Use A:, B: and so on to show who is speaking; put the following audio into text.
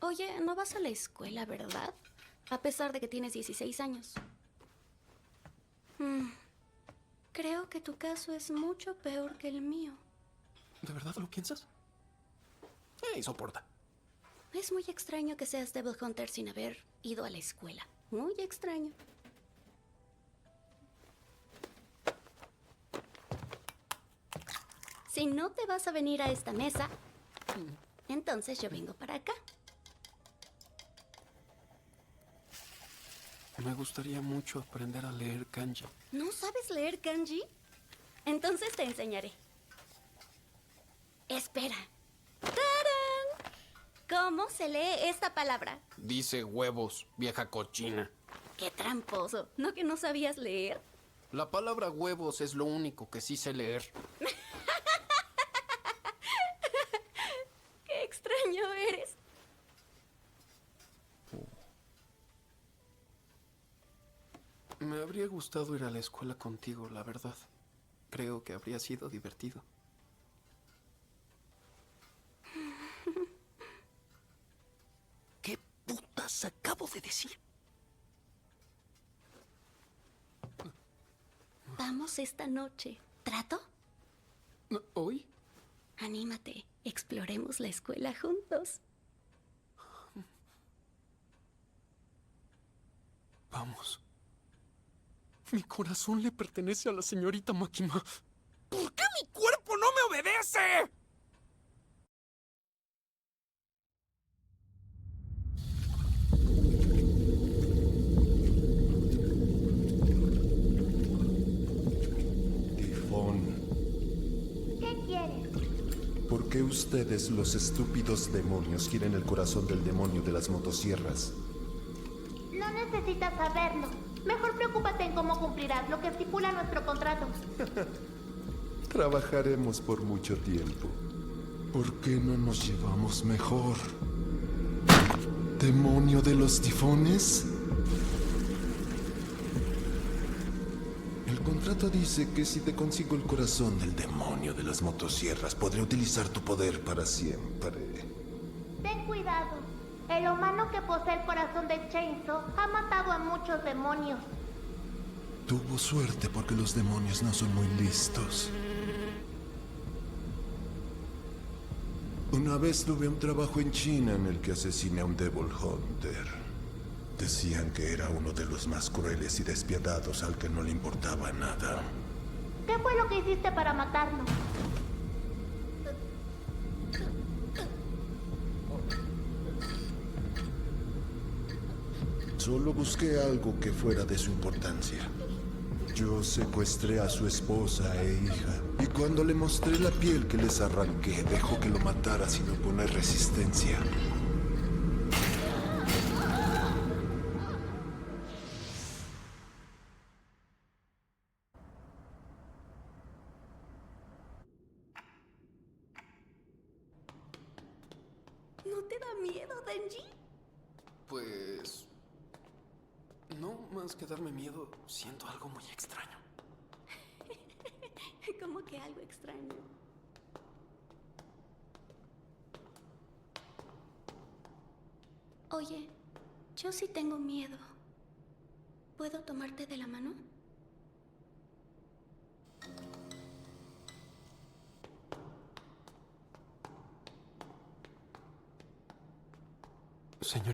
A: Oye, no vas a la escuela, ¿verdad? A pesar de que tienes 16 años. Hmm, Creo que tu caso es mucho peor que el mío.
B: ¿De verdad lo piensas? Soporta.
A: Es muy extraño que seas Devil Hunter sin haber ido a la escuela. Muy extraño. Si no te vas a venir a esta mesa, entonces yo vengo para acá.
B: Me gustaría mucho aprender a leer kanji.
A: ¿No sabes leer kanji? Entonces te enseñaré. Espera. ¡Tarán! ¿Cómo se lee esta palabra?
B: Dice huevos, vieja cochina.
A: ¡Qué tramposo! ¿No que no sabías leer?
B: La palabra huevos es lo único que sí sé leer.
A: ¡Qué extraño eres!
B: Me habría gustado ir a la escuela contigo, la verdad. Creo que habría sido divertido. ¿Qué putas acabo de decir?
A: Vamos esta noche. ¿Trato?
B: ¿Hoy?
A: Anímate. Exploremos la escuela juntos.
B: Vamos. Mi corazón le pertenece a la señorita Makima. ¿Por qué mi cuerpo no me obedece?
C: Tifón,
D: ¿Qué quieres?
C: ¿por qué ustedes, los estúpidos demonios, quieren el corazón del demonio de las motosierras?
D: No necesitas saberlo. Mejor preocúpate en cómo cumplirás lo que estipula nuestro contrato.
C: Trabajaremos por mucho tiempo. ¿Por qué no nos llevamos mejor? ¿Demonio de los tifones? El contrato dice que si te consigo el corazón del demonio de las motosierras, podré utilizar tu poder para siempre.
D: Ten cuidado. El humano que posee el corazón de Chainsaw ha matado a muchos demonios.
C: Tuvo suerte porque los demonios no son muy listos. Una vez tuve un trabajo en China en el que asesiné a un Devil Hunter. Decían que era uno de los más crueles y despiadados al que no le importaba nada.
D: ¿Qué fue lo que hiciste para matarlo?
C: Solo busqué algo que fuera de su importancia. Yo secuestré a su esposa e hija, y cuando le mostré la piel que les arranqué, dejó que lo matara sin oponer resistencia.
A: ¿No te da miedo, Denji?
B: Pues... no más que darme miedo, siento algo muy extraño.
A: Como que algo extraño. Oye, yo sí tengo miedo. ¿Puedo tomarte de la mano?
B: Señor.